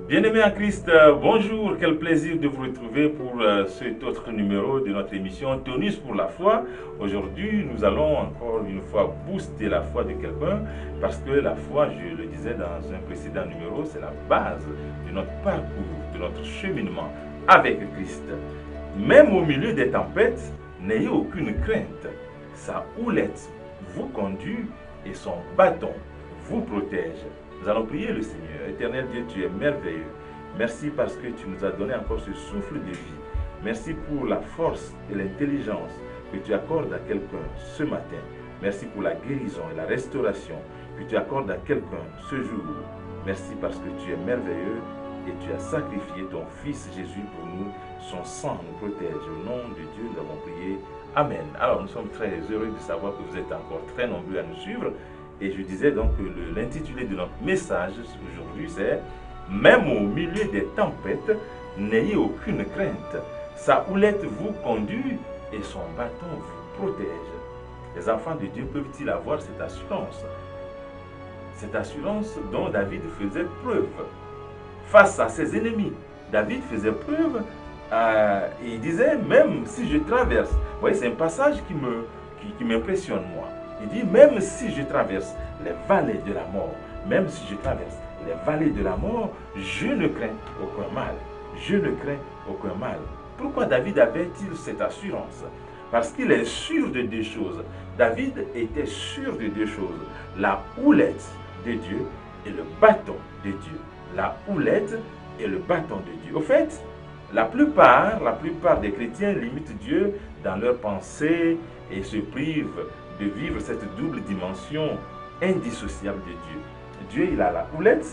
Bien-aimés en Christ, bonjour, quel plaisir de vous retrouver pour cet autre numéro de notre émission Tonus pour la foi. Aujourd'hui, nous allons encore une fois booster la foi de quelqu'un parce que la foi, je le disais dans un précédent numéro, c'est la base de notre parcours, de notre cheminement avec Christ. Même au milieu des tempêtes, n'ayez aucune crainte. Sa houlette vous conduit et son bâton vous protège. Nous allons prier le Seigneur. Éternel Dieu, tu es merveilleux. Merci parce que tu nous as donné encore ce souffle de vie. Merci pour la force et l'intelligence que tu accordes à quelqu'un ce matin. Merci pour la guérison et la restauration que tu accordes à quelqu'un ce jour. Merci parce que tu es merveilleux et tu as sacrifié ton Fils Jésus pour nous. Son sang nous protège. Au nom de Dieu, nous avons prié. Amen. Alors, nous sommes très heureux de savoir que vous êtes encore très nombreux à nous suivre. Et je disais donc que l'intitulé de notre message aujourd'hui, c'est « Même au milieu des tempêtes, n'ayez aucune crainte. Sa houlette vous conduit et son bâton vous protège. » Les enfants de Dieu peuvent-ils avoir cette assurance? Cette assurance dont David faisait preuve face à ses ennemis. David faisait preuve et il disait « Même si je traverse », vous voyez, c'est un passage qui m'impressionne moi. Il dit, même si je traverse les vallées de la mort, même si je traverse les vallées de la mort, je ne crains aucun mal. Je ne crains aucun mal. Pourquoi David avait-il cette assurance? Parce qu'il est sûr de deux choses. David était sûr de deux choses. La houlette de Dieu et le bâton de Dieu. La houlette et le bâton de Dieu. Au fait, la plupart des chrétiens limitent Dieu dans leurs pensées et se privent de vivre cette double dimension indissociable de Dieu. Dieu, il a la houlette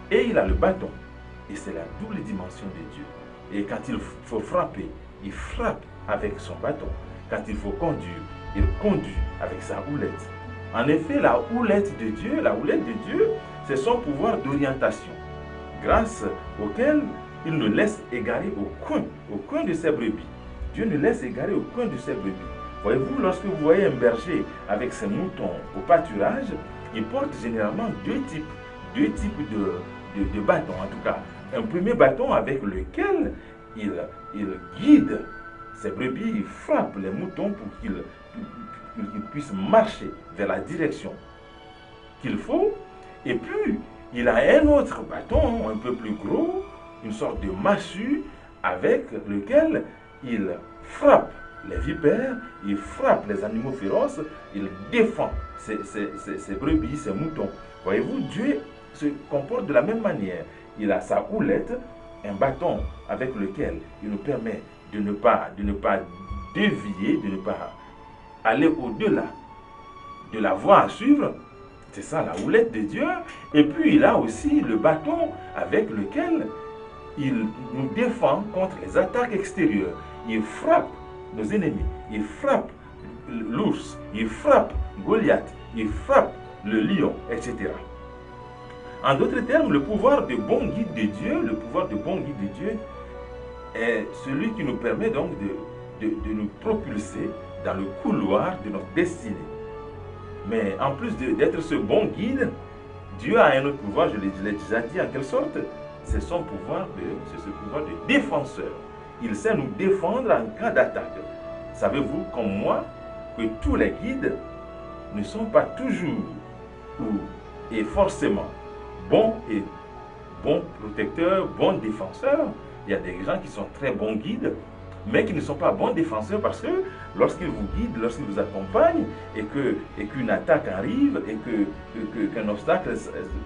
et il a le bâton. Et c'est la double dimension de Dieu. Et quand il faut frapper, il frappe avec son bâton. Quand il faut conduire, il conduit avec sa houlette. En effet, la houlette de Dieu, c'est son pouvoir d'orientation, grâce auquel il ne laisse égarer aucun de ses brebis. Dieu ne laisse égarer aucun de ses brebis. Voyez-vous, lorsque vous voyez un berger avec ses moutons au pâturage, il porte généralement deux types de bâtons. En tout cas, un premier bâton avec lequel il guide ses brebis, il frappe les moutons pour qu'ils puissent marcher vers la direction qu'il faut. Et puis, il a un autre bâton un peu plus gros, une sorte de massue avec lequel il frappe les vipères, il frappe les animaux féroces, il défend ses brebis, ses moutons. Voyez-vous, Dieu se comporte de la même manière. Il a sa houlette, un bâton avec lequel il nous permet de ne pas dévier, de ne pas aller au-delà de la voie à suivre. C'est ça la houlette de Dieu. Et puis il a aussi le bâton avec lequel il nous défend contre les attaques extérieures. Il frappe nos ennemis, il frappe l'ours, il frappe Goliath, il frappe le lion, etc. En d'autres termes, le pouvoir de bon guide de Dieu, est celui qui nous permet donc de nous propulser dans le couloir de notre destinée. Mais en plus d'être ce bon guide, Dieu a un autre pouvoir, je l'ai déjà dit en quelle sorte, c'est ce pouvoir de défenseur. Il sait nous défendre en cas d'attaque. Savez-vous, comme moi, que tous les guides ne sont pas toujours et forcément bons protecteurs, bons défenseurs. Il y a des gens qui sont très bons guides, mais qui ne sont pas bons défenseurs parce que lorsqu'ils vous guident, lorsqu'ils vous accompagnent et qu'une attaque arrive et qu'un obstacle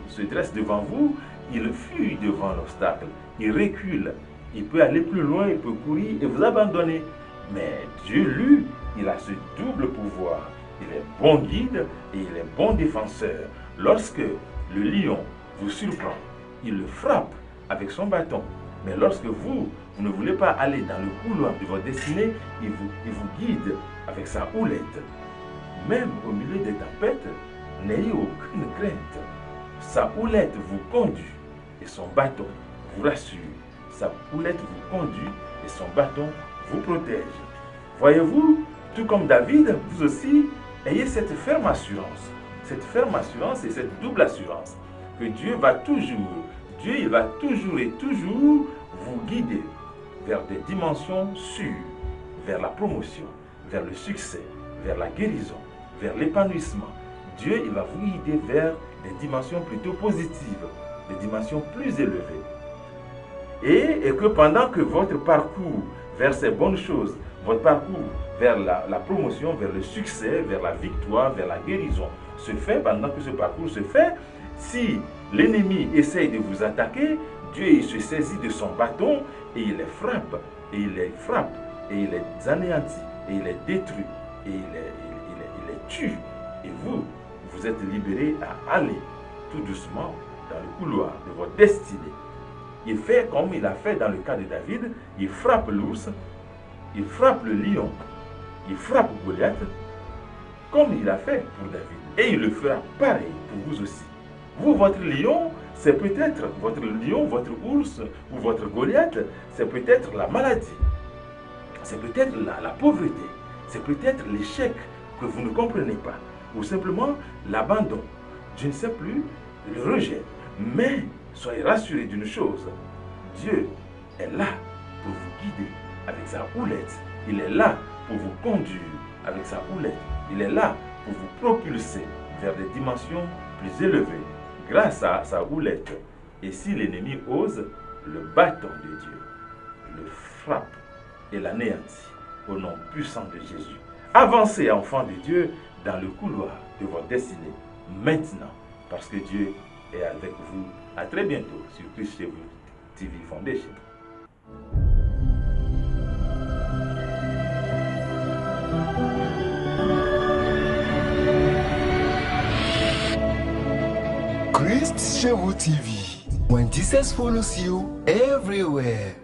se dresse devant vous, il fuit devant l'obstacle, il recule. Il peut aller plus loin, il peut courir et vous abandonner. Mais Dieu, lui, il a ce double pouvoir. Il est bon guide et il est bon défenseur. Lorsque le lion vous surprend, il le frappe avec son bâton. Mais lorsque vous ne voulez pas aller dans le couloir de votre destinée, il vous guide avec sa houlette. Même au milieu des tempêtes, n'ayez aucune crainte. Sa houlette vous conduit et son bâton vous rassure. Sa houlette vous conduit et son bâton vous protège. Voyez-vous, tout comme David, vous aussi, ayez cette ferme assurance et cette double assurance que Dieu va toujours Dieu, il va toujours et toujours vous guider vers des dimensions sûres, vers la promotion, vers le succès, vers la guérison, vers l'épanouissement. Dieu, il va vous guider vers des dimensions plutôt positives, des dimensions plus élevées. Et que pendant que votre parcours vers ces bonnes choses, votre parcours vers la promotion, vers le succès, vers la victoire, vers la guérison se fait, pendant que ce parcours se fait, si l'ennemi essaye de vous attaquer, Dieu il se saisit de son bâton et il les frappe, et il les frappe, et il les anéantit, et il les détruit, et il les tue. Et vous êtes libérés à aller tout doucement dans le couloir de votre destinée. Il fait comme il a fait dans le cas de David, il frappe l'ours, il frappe le lion, il frappe Goliath, comme il a fait pour David. Et il le fera pareil pour vous aussi. Vous, votre lion, c'est peut-être votre lion, votre ours ou votre Goliath, c'est peut-être la maladie, c'est peut-être la pauvreté, c'est peut-être l'échec que vous ne comprenez pas, ou simplement l'abandon, je ne sais plus, le rejet. Mais soyez rassurés d'une chose, Dieu est là pour vous guider avec sa houlette. Il est là pour vous conduire avec sa houlette. Il est là pour vous propulser vers des dimensions plus élevées grâce à sa houlette. Et si l'ennemi ose, le bâton de Dieu le frappe et l'anéantit au nom puissant de Jésus. Avancez, enfants de Dieu, dans le couloir de votre destinée maintenant, parce que Dieu est avec vous. À très bientôt sur Christ chez vous TV Foundation. Christ chez vous TV. When Jesus follows you everywhere.